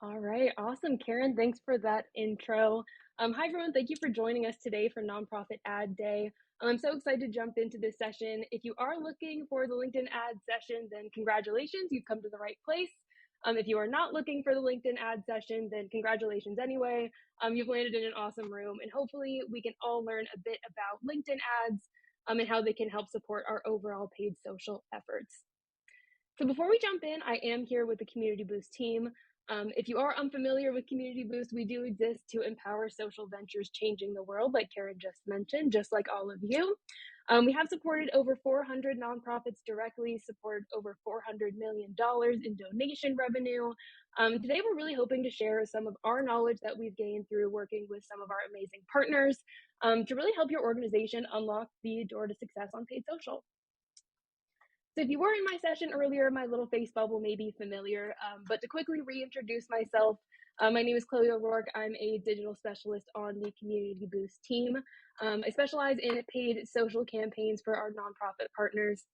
All right, awesome, Karen. Thanks for that intro. Hi, everyone. Thank you for joining us today for Nonprofit Ad Day. I'm so excited to jump into this session. If you are looking for the LinkedIn ad session, then congratulations, you've come to the right place. If you are not looking for the LinkedIn ad session, then congratulations anyway. You've landed in an awesome room, and hopefully we can all learn a bit about LinkedIn ads and how they can help support our overall paid social efforts. So before we jump in, I am here with the Community Boost team. If you are unfamiliar with Community Boost, we do exist to empower social ventures changing the world, like Karen just mentioned, just like all of you. We have supported over 400 nonprofits directly, supported over $400 million in donation revenue. Today, we're really hoping to share some of our knowledge that we've gained through working with some of our amazing partners to really help your organization unlock the door to success on paid social. So if you were in my session earlier, my little face bubble may be familiar, but to quickly reintroduce myself, my name is Chloe O'Rourke. I'm a digital specialist on the Community Boost team. I specialize in paid social campaigns for our nonprofit partners.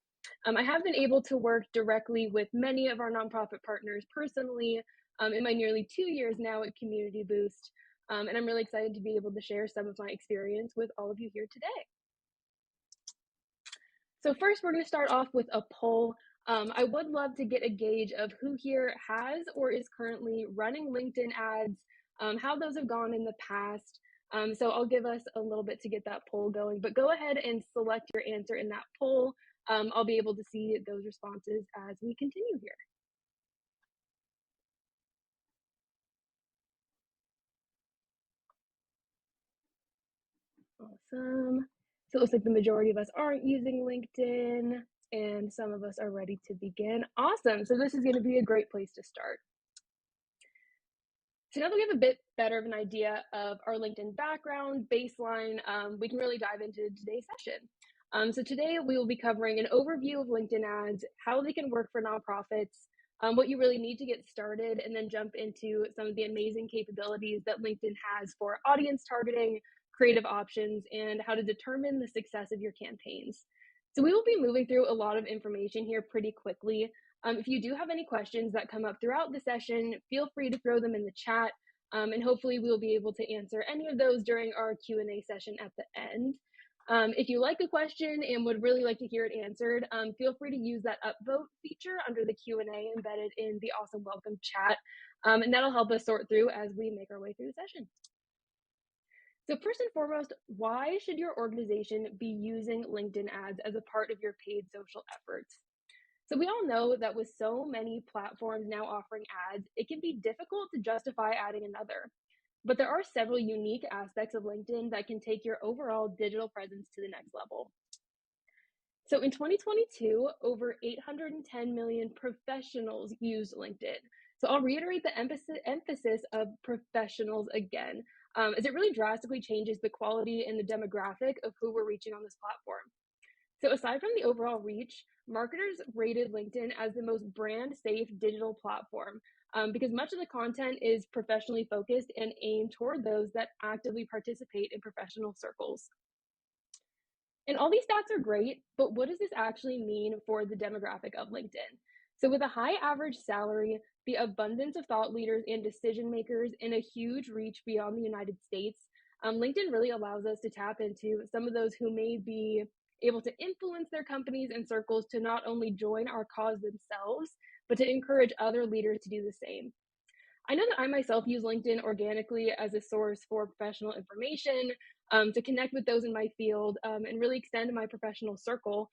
I have been able to work directly with many of our nonprofit partners personally in my nearly 2 years now at Community Boost, and I'm really excited to be able to share some of my experience with all of you here today. So first, we're going to start off with a poll. I would love to get a gauge of who here has or is currently running LinkedIn ads, how those have gone in the past. So I'll give us a little bit to get that poll going, but go ahead and select your answer in that poll. I'll be able to see those responses as we continue here. Awesome. So it looks like the majority of us aren't using LinkedIn and some of us are ready to begin. Awesome. So this is going to be a great place to start. So now that we have a bit better of an idea of our LinkedIn background, baseline, we can really dive into today's session. So today we will be covering an overview of LinkedIn ads, how they can work for nonprofits, what you really need to get started, and then jump into some of the amazing capabilities that LinkedIn has for audience targeting, creative options, and how to determine the success of your campaigns. So we will be moving through a lot of information here pretty quickly. If you do have any questions that come up throughout the session, feel free to throw them in the chat, and hopefully we'll be able to answer any of those during our Q&A session at the end. If you like a question and would really like to hear it answered, feel free to use that upvote feature under the Q&A embedded in the awesome welcome chat, and that'll help us sort through as we make our way through the session. So first and foremost, why should your organization be using LinkedIn ads as a part of your paid social efforts? So we all know that with so many platforms now offering ads, it can be difficult to justify adding another. But there are several unique aspects of LinkedIn that can take your overall digital presence to the next level. So in 2022, over 810 million professionals used LinkedIn. So I'll reiterate the emphasis of professionals again, as it really drastically changes the quality and the demographic of who we're reaching on this platform. So aside from the overall reach, marketers rated LinkedIn as the most brand safe digital platform because much of the content is professionally focused and aimed toward those that actively participate in professional circles. And all these stats are great, but what does this actually mean for the demographic of LinkedIn? So with a high average salary, the abundance of thought leaders and decision makers, and a huge reach beyond the United States, LinkedIn really allows us to tap into some of those who may be able to influence their companies and circles to not only join our cause themselves, but to encourage other leaders to do the same. I know that I myself use LinkedIn organically as a source for professional information, to connect with those in my field, and really extend my professional circle.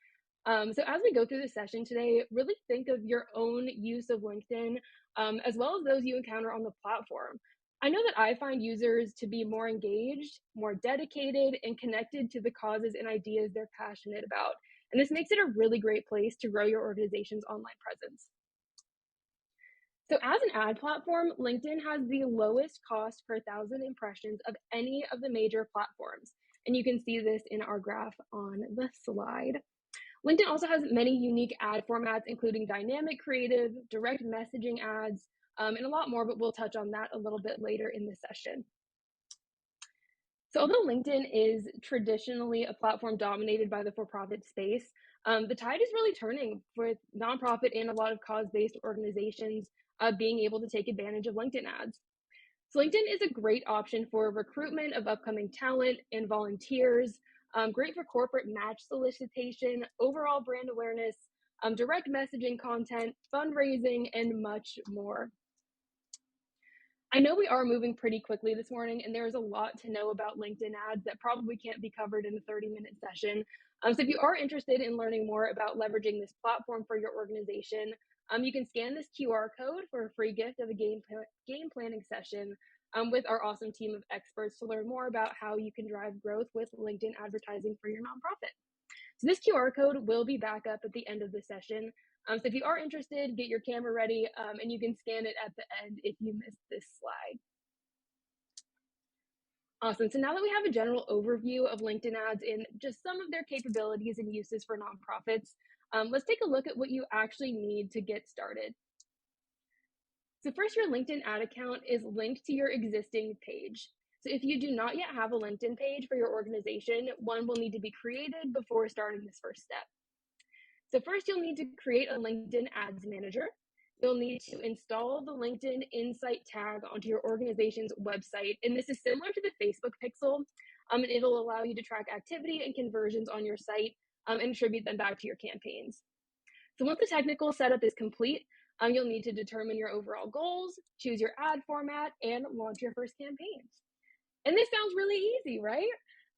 So as we go through this session today, really think of your own use of LinkedIn, as well as those you encounter on the platform. I know that I find users to be more engaged, more dedicated, and connected to the causes and ideas they're passionate about. And this makes it a really great place to grow your organization's online presence. So as an ad platform, LinkedIn has the lowest cost per 1,000 impressions of any of the major platforms. And you can see this in our graph on the slide. LinkedIn also has many unique ad formats, including dynamic creative, direct messaging ads, and a lot more, but we'll touch on that a little bit later in the session. So although LinkedIn is traditionally a platform dominated by the for-profit space, the tide is really turning with nonprofit and a lot of cause-based organizations being able to take advantage of LinkedIn ads. So LinkedIn is a great option for recruitment of upcoming talent and volunteers, great for corporate match solicitation, overall brand awareness, direct messaging content, fundraising, and much more. I know we are moving pretty quickly this morning, and there's a lot to know about LinkedIn ads that probably can't be covered in a 30-minute session. So if you are interested in learning more about leveraging this platform for your organization, you can scan this QR code for a free gift of a game planning session with our awesome team of experts to learn more about how you can drive growth with LinkedIn advertising for your nonprofit. So this QR code will be back up at the end of the session. So if you are interested, get your camera ready and you can scan it at the end if you missed this slide. Awesome. So now that we have a general overview of LinkedIn ads and just some of their capabilities and uses for nonprofits, let's take a look at what you actually need to get started. So first, your LinkedIn ad account is linked to your existing page. So if you do not yet have a LinkedIn page for your organization, one will need to be created before starting this first step. So first, you'll need to create a LinkedIn Ads Manager. You'll need to install the LinkedIn Insight tag onto your organization's website. And this is similar to the Facebook pixel. And it'll allow you to track activity and conversions on your site and attribute them back to your campaigns. So once the technical setup is complete, you'll need to determine your overall goals, choose your ad format, and launch your first campaigns. And this sounds really easy, right?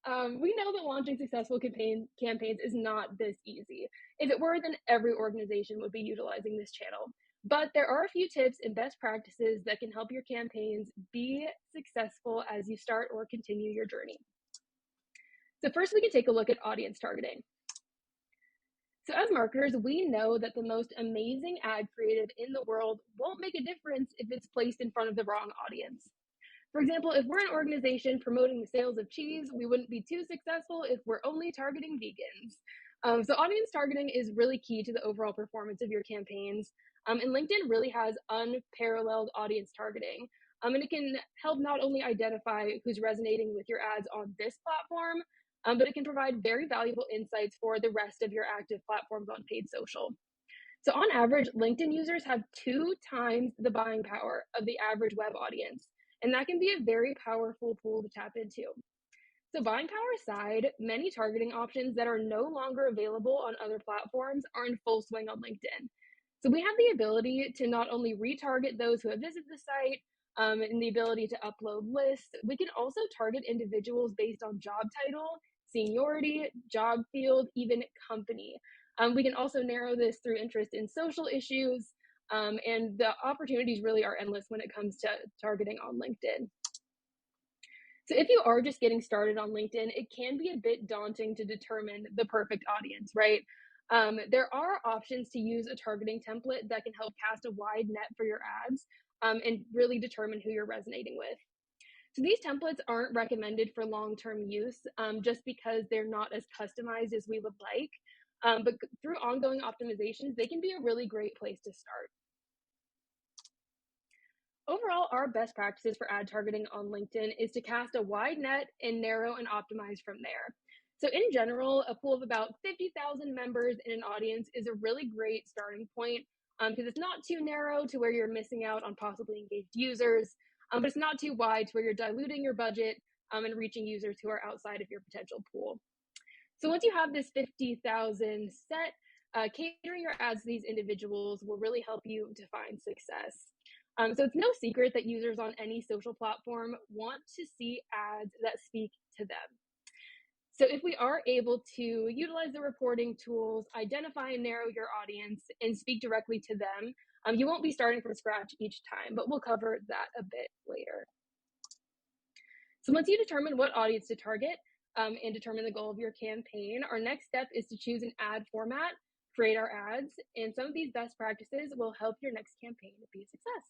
We know that launching successful campaigns is not this easy. If it were, then every organization would be utilizing this channel. But there are a few tips and best practices that can help your campaigns be successful as you start or continue your journey. So first, we can take a look at audience targeting. So as marketers, we know that the most amazing ad creative in the world won't make a difference if it's placed in front of the wrong audience. For example, if we're an organization promoting the sales of cheese, we wouldn't be too successful if we're only targeting vegans. So audience targeting is really key to the overall performance of your campaigns. And LinkedIn really has unparalleled audience targeting. And it can help not only identify who's resonating with your ads on this platform, but it can provide very valuable insights for the rest of your active platforms on paid social. So on average, LinkedIn users have 2 times the buying power of the average web audience. And that can be a very powerful tool to tap into. So buying power aside, many targeting options that are no longer available on other platforms are in full swing on LinkedIn. So we have the ability to not only retarget those who have visited the site and the ability to upload lists, we can also target individuals based on job title, seniority, job field, even company. We can also narrow this through interest in social issues, and the opportunities really are endless when it comes to targeting on LinkedIn. So if you are just getting started on LinkedIn, it can be a bit daunting to determine the perfect audience, right? There are options to use a targeting template that can help cast a wide net for your ads and really determine who you're resonating with. So these templates aren't recommended for long-term use just because they're not as customized as we would like. But through ongoing optimizations, they can be a really great place to start. Overall, our best practices for ad targeting on LinkedIn is to cast a wide net and narrow and optimize from there. So in general, a pool of about 50,000 members in an audience is a really great starting point because it's not too narrow to where you're missing out on possibly engaged users, but it's not too wide to where you're diluting your budget and reaching users who are outside of your potential pool. So once you have this 50,000 set, catering your ads to these individuals will really help you define success. So it's no secret that users on any social platform want to see ads that speak to them. So if we are able to utilize the reporting tools, identify and narrow your audience, and speak directly to them, you won't be starting from scratch each time, but we'll cover that a bit later. So once you determine what audience to target and determine the goal of your campaign, our next step is to choose an ad format, create our ads, and some of these best practices will help your next campaign be a success.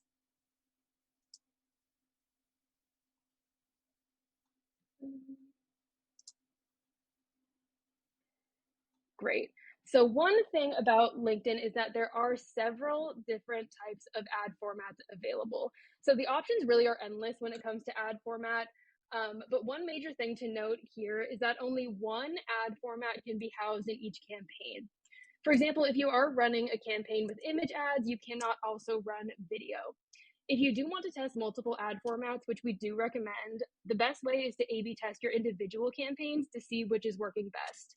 Great. So one thing about LinkedIn is that there are several different types of ad formats available. So the options really are endless when it comes to ad format. But one major thing to note here is that only one ad format can be housed in each campaign. For example, if you are running a campaign with image ads, you cannot also run video. If you do want to test multiple ad formats, which we do recommend, the best way is to A/B test your individual campaigns to see which is working best.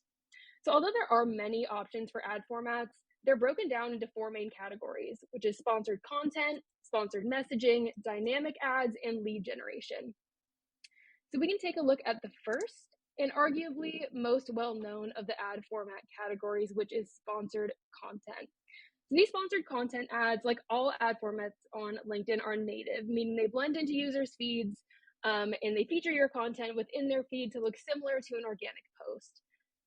So although there are many options for ad formats, they're broken down into four main categories, which is sponsored content, sponsored messaging, dynamic ads, and lead generation. So we can take a look at the first and arguably most well-known of the ad format categories, which is sponsored content. So these sponsored content ads, like all ad formats on LinkedIn, are native, meaning they blend into users' feeds and they feature your content within their feed to look similar to an organic post.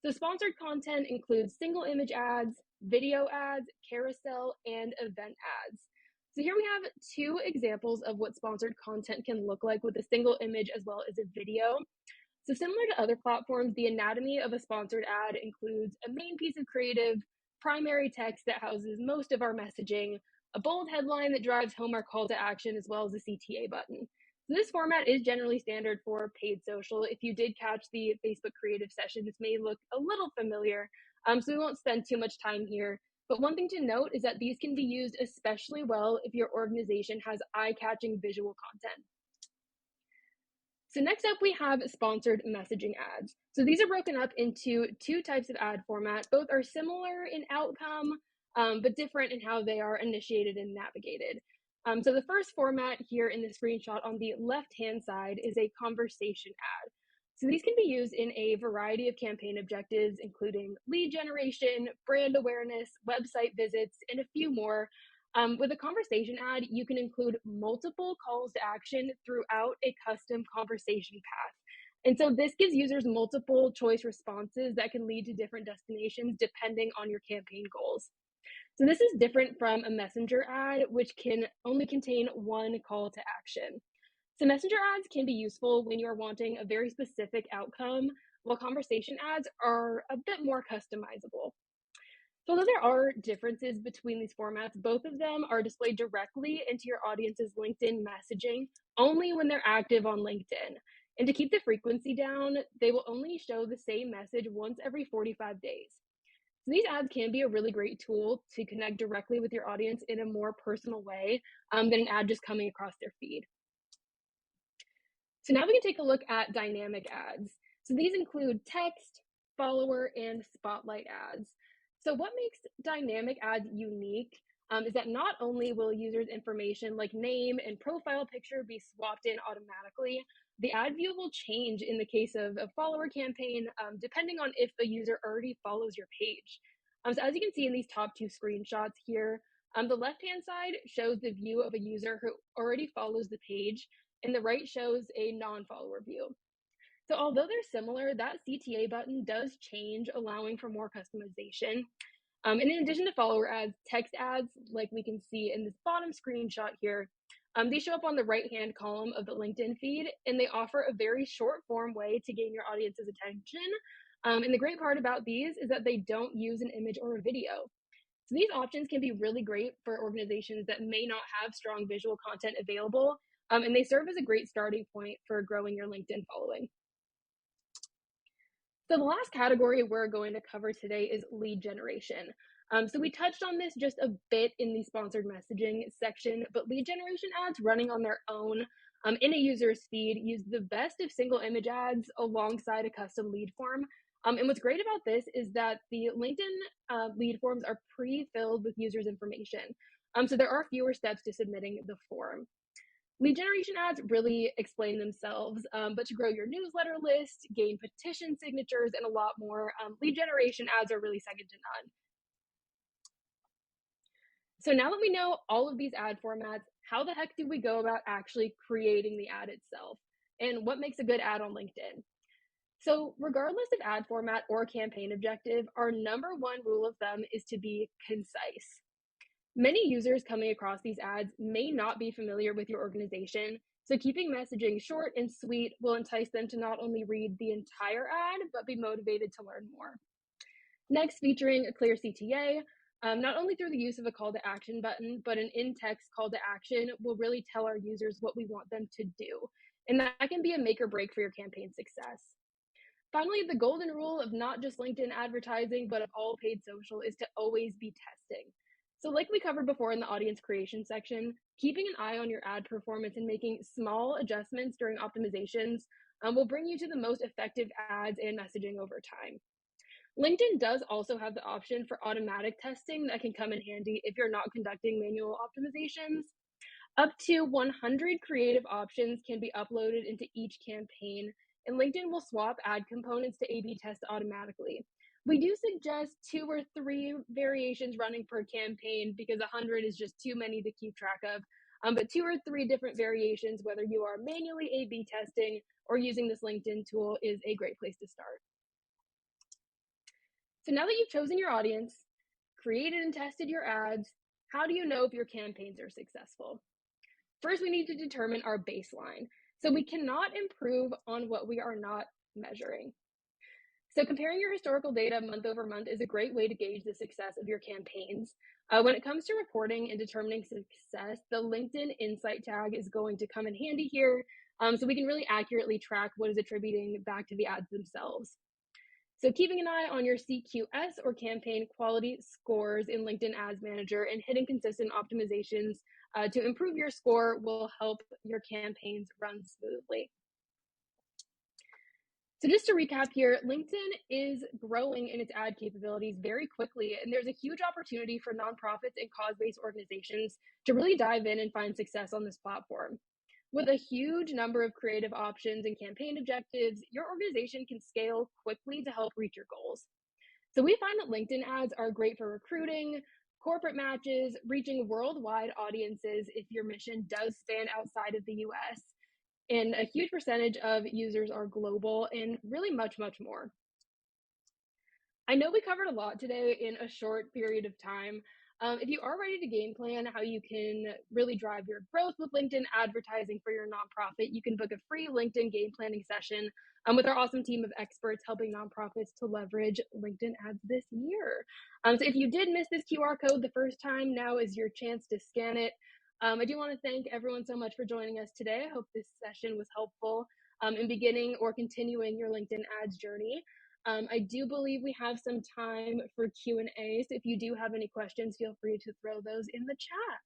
So sponsored content includes single image ads, video ads, carousel, and event ads. So here we have two examples of what sponsored content can look like with a single image as well as a video. So similar to other platforms, the anatomy of a sponsored ad includes a main piece of creative, primary text that houses most of our messaging, a bold headline that drives home our call to action, as well as a CTA button. So this format is generally standard for paid social. If you did catch the Facebook creative session, this may look a little familiar, so we won't spend too much time here. But one thing to note is that these can be used especially well if your organization has eye-catching visual content. So next up, we have sponsored messaging ads. So these are broken up into two types of ad format. Both are similar in outcome, but different in how they are initiated and navigated. So the first format here in the screenshot on the left-hand side is a conversation ad. So these can be used in a variety of campaign objectives, including lead generation, brand awareness, website visits, and a few more. With a conversation ad, you can include multiple calls to action throughout a custom conversation path. And so this gives users multiple choice responses that can lead to different destinations depending on your campaign goals. So this is different from a messenger ad, which can only contain one call to action. So messenger ads can be useful when you're wanting a very specific outcome, while conversation ads are a bit more customizable. So although there are differences between these formats, both of them are displayed directly into your audience's LinkedIn messaging only when they're active on LinkedIn. And to keep the frequency down, they will only show the same message once every 45 days. So these ads can be a really great tool to connect directly with your audience in a more personal way than an ad just coming across their feed. So now we can take a look at dynamic ads. So these include text, follower, and spotlight ads. So what makes dynamic ads unique is that not only will users' information like name and profile picture be swapped in automatically, the ad view will change in the case of a follower campaign, depending on if a user already follows your page. So as you can see in these top two screenshots here, the left-hand side shows the view of a user who already follows the page, and the right shows a non-follower view. So although they're similar, that CTA button does change, allowing for more customization. And in addition to follower ads, text ads, like we can see in this bottom screenshot here, they show up on the right-hand column of the LinkedIn feed, and they offer a very short form way to gain your audience's attention. And the great part about these is that they don't use an image or a video. So these options can be really great for organizations that may not have strong visual content available, and they serve as a great starting point for growing your LinkedIn following. So the last category we're going to cover today is lead generation. So we touched on this just a bit in the sponsored messaging section, but lead generation ads running on their own in a user's feed use the best of single image ads alongside a custom lead form. And what's great about this is that the LinkedIn lead forms are pre-filled with users' information. So there are fewer steps to submitting the form. Lead generation ads really explain themselves, but to grow your newsletter list, gain petition signatures, and a lot more, lead generation ads are really second to none. So now that we know all of these ad formats, how the heck do we go about actually creating the ad itself? And what makes a good ad on LinkedIn? So regardless of ad format or campaign objective, our number one rule of thumb is to be concise. Many users coming across these ads may not be familiar with your organization, so keeping messaging short and sweet will entice them to not only read the entire ad, but be motivated to learn more. Next, featuring a Clear Cta, not only through the use of a call to action button, but an in-text call to action will really tell our users what we want them to do. And that can be a make or break for your campaign success. Finally, the golden rule of not just LinkedIn advertising, but of all paid social is to always be testing. So like we covered before in the audience creation section, keeping an eye on your ad performance and making small adjustments during optimizations will bring you to the most effective ads and messaging over time. LinkedIn does also have the option for automatic testing that can come in handy if you're not conducting manual optimizations. Up to 100 creative options can be uploaded into each campaign, and LinkedIn will swap ad components to A/B test automatically. We do suggest 2 or 3 variations running per campaign because 100 is just too many to keep track of. But 2 or 3 different variations, whether you are manually A/B testing or using this LinkedIn tool, is a great place to start. So now that you've chosen your audience, created and tested your ads, how do you know if your campaigns are successful? First, we need to determine our baseline. So we cannot improve on what we are not measuring. So comparing your historical data month over month is a great way to gauge the success of your campaigns. When it comes to reporting and determining success, the LinkedIn Insight tag is going to come in handy here, so we can really accurately track what is attributing back to the ads themselves. So keeping an eye on your CQS or campaign quality scores in LinkedIn Ads Manager and hitting consistent optimizations to improve your score will help your campaigns run smoothly. So just to recap here, LinkedIn is growing in its ad capabilities very quickly, and there's a huge opportunity for nonprofits and cause-based organizations to really dive in and find success on this platform. With a huge number of creative options and campaign objectives, your organization can scale quickly to help reach your goals. So we find that LinkedIn ads are great for recruiting, corporate matches, reaching worldwide audiences if your mission does span outside of the US. And a huge percentage of users are global, and really much more. I know we covered a lot today in a short period of time. If you are ready to game plan how you can really drive your growth with LinkedIn advertising for your nonprofit, you can book a free LinkedIn game planning session with our awesome team of experts helping nonprofits to leverage LinkedIn ads this year. So if you did miss this QR code the first time, now is your chance to scan it. I do want to thank everyone so much for joining us today. I hope this session was helpful in beginning or continuing your LinkedIn ads journey. I do believe we have some time for Q&A, so if you do have any questions, feel free to throw those in the chat.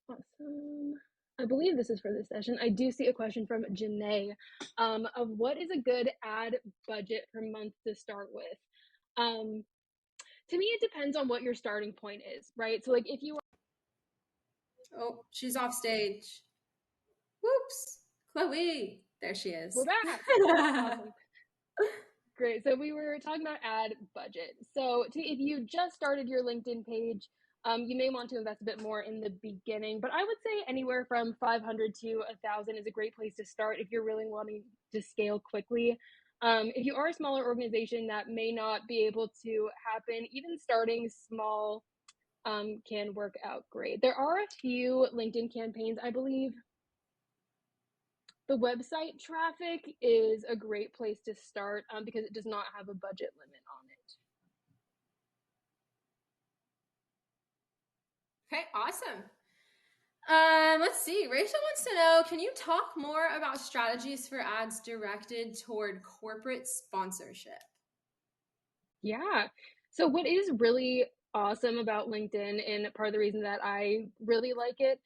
Awesome. I believe this is for this session. I do see a question from Janae of what is a good ad budget per month to start with. To me, it depends on what your starting point is, right? So like if you are... Oh, she's off stage. Whoops. Chloe. There she is. We're back. Awesome. Great. So we were talking about ad budget. So if you just started your LinkedIn page, you may want to invest a bit more in the beginning, but I would say anywhere from 500 to 1,000 is a great place to start if you're really wanting to scale quickly. If you are a smaller organization, that may not be able to happen. Even starting small can work out great. There are a few LinkedIn campaigns, I believe. The website traffic is a great place to start because it does not have a budget limit on it. Okay, awesome. Let's see. Rachel wants to know, can you talk more about strategies for ads directed toward corporate sponsorship? Yeah. So what is really awesome about LinkedIn, and part of the reason that I really like it,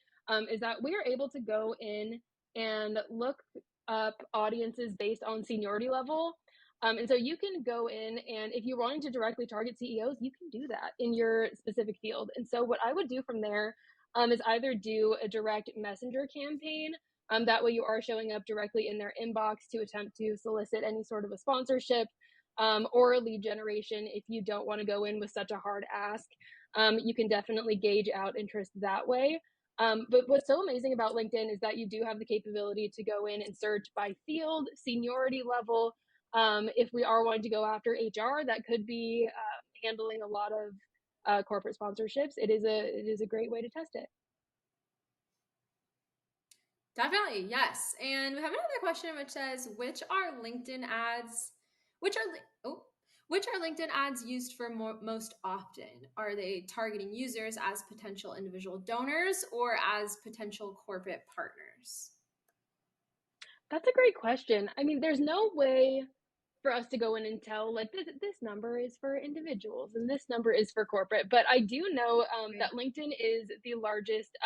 is that we are able to go in and look up audiences based on seniority level. And so you can go in, and if you're wanting to directly target CEOs, you can do that in your specific field. And so what I would do from there is either do a direct messenger campaign. That way you are showing up directly in their inbox to attempt to solicit any sort of a sponsorship, or lead generation. If you don't want to go in with such a hard ask, you can definitely gauge out interest that way. But what's so amazing about LinkedIn is that you do have the capability to go in and search by field, seniority level. If we are wanting to go after HR, that could be handling a lot of corporate sponsorships. It is a great way to test it. Definitely, yes. And we have another question which says, which are LinkedIn ads Which are LinkedIn ads used for most often? Are they targeting users as potential individual donors or as potential corporate partners? That's a great question. I mean, there's no way for us to go in and tell like this number is for individuals and this number is for corporate. But I do know Right. that LinkedIn is the largest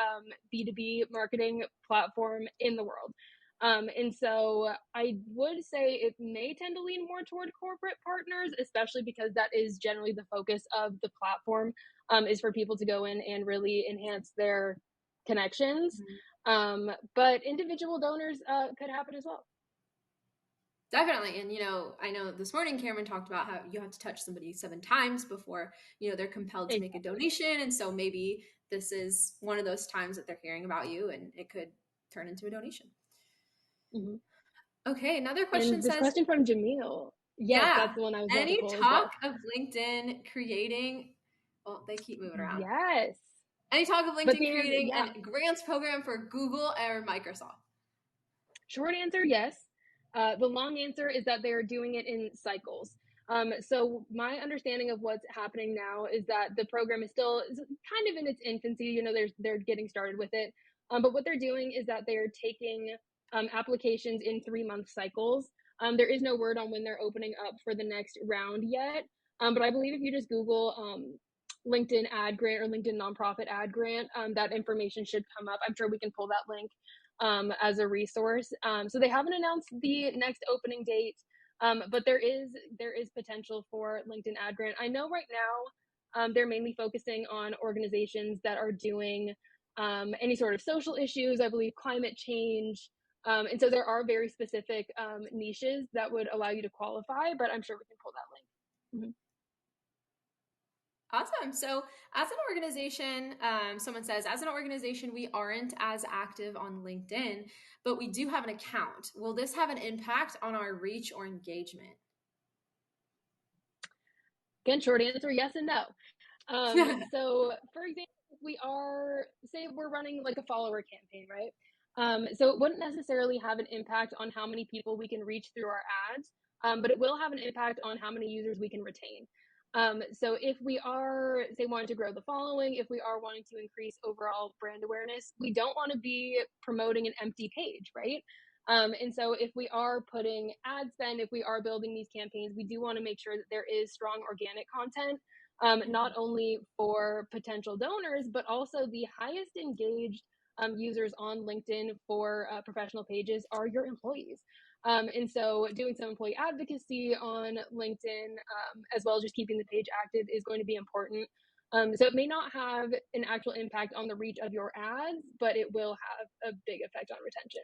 B2B marketing platform in the world. And so I would say it may tend to lean more toward corporate partners, especially because that is generally the focus of the platform, is for people to go in and really enhance their connections. But individual donors could happen as well. Definitely. And, I know this morning Cameron talked about how you have to touch somebody 7 times before, they're compelled to make a donation. And so maybe this is one of those times that they're hearing about you and it could turn into a donation. Mhm. Okay. Another question And this says, question from Jamil. Yes, yeah, that's the one I was about to any pull as talk well. of LinkedIn creating, well, they keep moving around. Yes. Any talk of But LinkedIn the answer, creating yeah. a grants program for Google or Microsoft? Short answer, yes. The long answer is that they're doing it in cycles. So my understanding of what's happening now is that the program is still kind of in its infancy. They're getting started with it. But what they're doing is that they're taking applications in 3-month cycles. There is no word on when they're opening up for the next round yet. But I believe if you just Google LinkedIn ad grant or LinkedIn nonprofit ad grant, that information should come up. I'm sure we can pull that link as a resource. So they haven't announced the next opening date, but there is potential for LinkedIn Ad Grant. I know right now they're mainly focusing on organizations that are doing any sort of social issues. I believe climate change. And so there are very specific niches that would allow you to qualify, but I'm sure we can pull that link. Mm-hmm. Awesome. So, as an organization, someone says, as an organization, we aren't as active on LinkedIn, but we do have an account. Will this have an impact on our reach or engagement? Again, short answer, yes and no. So for example, if we are, say we're running like a follower campaign, right? So it wouldn't necessarily have an impact on how many people we can reach through our ads, but it will have an impact on how many users we can retain. So if we are, say, wanting to grow the following, if we are wanting to increase overall brand awareness, we don't want to be promoting an empty page, right? And so if we are putting ad spend, if we are building these campaigns, we do want to make sure that there is strong organic content, not only for potential donors, but also the highest engaged users on LinkedIn for professional pages are your employees. And so doing some employee advocacy on LinkedIn, as well as just keeping the page active, is going to be important. So it may not have an actual impact on the reach of your ads, but it will have a big effect on retention.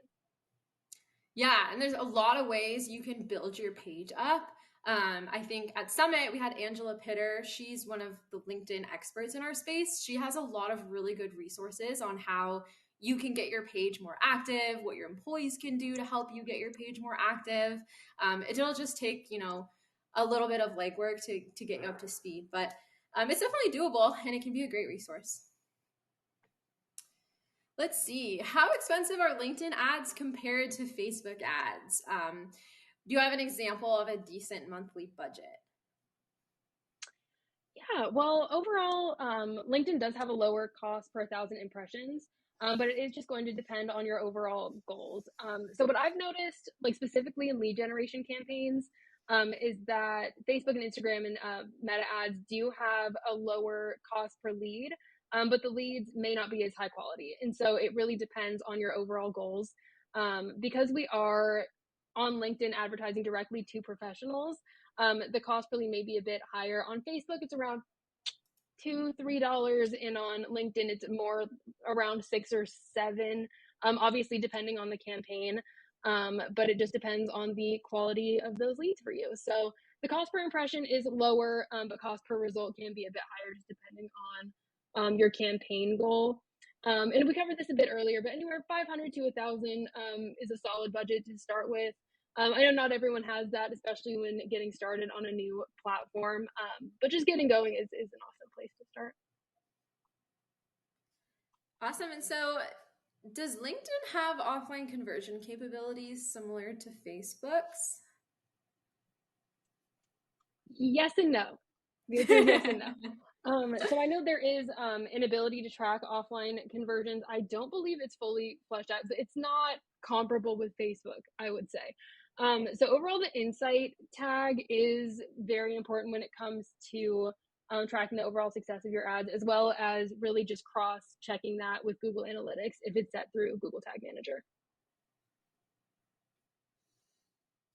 Yeah, and there's a lot of ways you can build your page up. I think at Summit, we had Angela Pitter. She's one of the LinkedIn experts in our space. She has a lot of really good resources on how you can get your page more active, what your employees can do to help you get your page more active. It'll just take, a little bit of legwork to get you up to speed, but it's definitely doable and it can be a great resource. Let's see. How expensive are LinkedIn ads compared to Facebook ads? Do you have an example of a decent monthly budget? Yeah, well, overall, LinkedIn does have a lower cost per 1,000 impressions, but it is just going to depend on your overall goals. So what I've noticed, like specifically in lead generation campaigns, is that Facebook and Instagram and Meta ads do have a lower cost per lead, but the leads may not be as high quality. And so it really depends on your overall goals. Because we are on LinkedIn advertising directly to professionals, the cost per lead may be a bit higher. On Facebook, it's around $2-3, and on LinkedIn, it's more around 6 or 7. Obviously, depending on the campaign, but it just depends on the quality of those leads for you. So the cost per impression is lower, but cost per result can be a bit higher, just depending on your campaign goal. And we covered this a bit earlier, but anywhere 500 to 1,000 is a solid budget to start with. I know not everyone has that, especially when getting started on a new platform, but just getting going is an awesome place to start. Awesome. And so, does LinkedIn have offline conversion capabilities similar to Facebook's? Yes and no. The answer is yes and no. So I know there is an ability to track offline conversions. I don't believe it's fully fleshed out. It's not comparable with Facebook, I would say. So overall, the insight tag is very important when it comes to tracking the overall success of your ads, as well as really just cross checking that with Google Analytics if it's set through Google Tag Manager.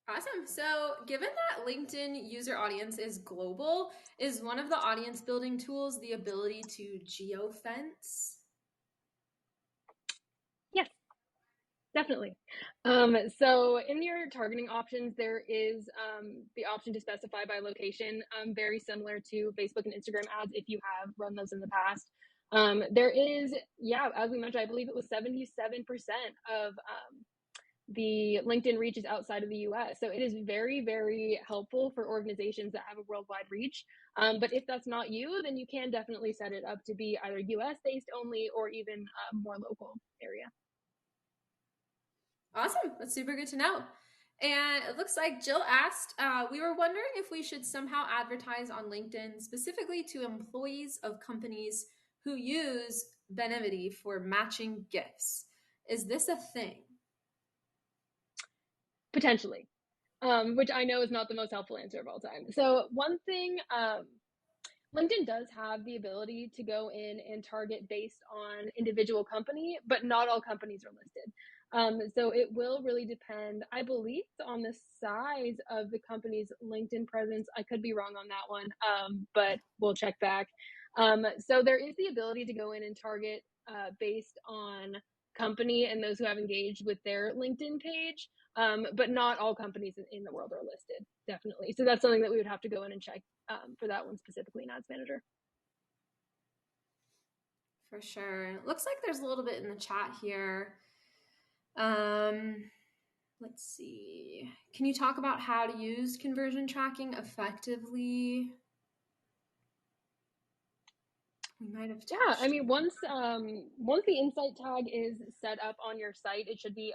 Awesome. So, given that LinkedIn user audience is global, is one of the audience building tools the ability to geofence? Yes, definitely. So in your targeting options, there is the option to specify by location, very similar to Facebook and Instagram ads if you have run those in the past. There is, yeah, as we mentioned, I believe it was 77% of the LinkedIn reach is outside of the US. So it is very, very helpful for organizations that have a worldwide reach. But if that's not you, then you can definitely set it up to be either US based only or even more local area. Awesome. That's super good to know. And it looks like Jill asked, we were wondering if we should somehow advertise on LinkedIn specifically to employees of companies who use Benevity for matching gifts. Is this a thing? Potentially, which I know is not the most helpful answer of all time. So one thing, LinkedIn does have the ability to go in and target based on individual company, but not all companies are listed. So it will really depend, I believe, on the size of the company's LinkedIn presence. I could be wrong on that one, but we'll check back. So there is the ability to go in and target based on company and those who have engaged with their LinkedIn page, but not all companies in the world are listed, definitely. So that's something that we would have to go in and check for that one specifically in Ads Manager. For sure. It looks like there's a little bit in the chat here. Let's see. Can you talk about how to use conversion tracking effectively? We might have Yeah, I touched. mean, once the insight tag is set up on your site, it should be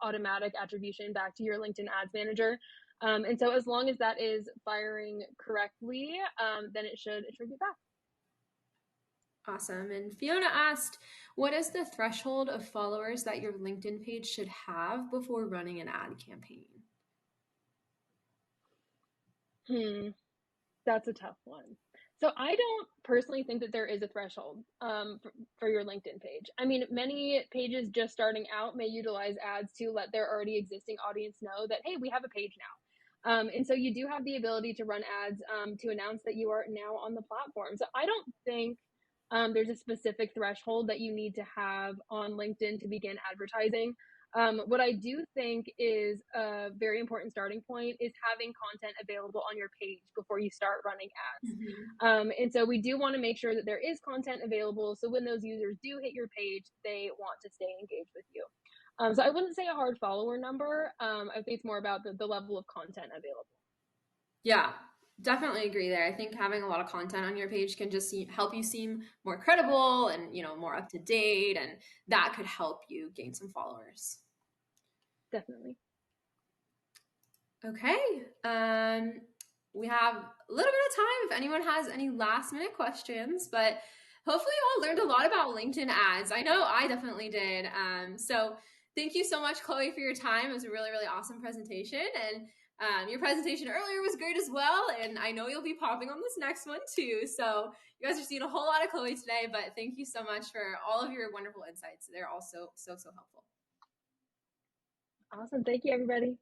automatic attribution back to your LinkedIn Ads Manager. And so as long as that is firing correctly, then it should attribute back. Awesome. And Fiona asked, what is the threshold of followers that your LinkedIn page should have before running an ad campaign? That's a tough one. So I don't personally think that there is a threshold for your LinkedIn page. I mean, many pages just starting out may utilize ads to let their already existing audience know that, hey, we have a page now. And so you do have the ability to run ads to announce that you are now on the platform. So I don't think there's a specific threshold that you need to have on LinkedIn to begin advertising. What I do think is a very important starting point is having content available on your page before you start running ads. And so we do want to make sure that there is content available. So when those users do hit your page, they want to stay engaged with you. So I wouldn't say a hard follower number. I think it's more about the level of content available. Yeah, definitely agree there. I think having a lot of content on your page can just help you seem more credible and, more up to date, and that could help you gain some followers. Definitely. Okay. We have a little bit of time if anyone has any last minute questions, but hopefully you all learned a lot about LinkedIn ads. I know I definitely did. So thank you so much, Chloe, for your time. It was a really, really awesome presentation. And your presentation earlier was great as well. And I know you'll be popping on this next one too. So you guys are seeing a whole lot of Chloe today, but thank you so much for all of your wonderful insights. They're also so helpful. Awesome. Thank you, everybody.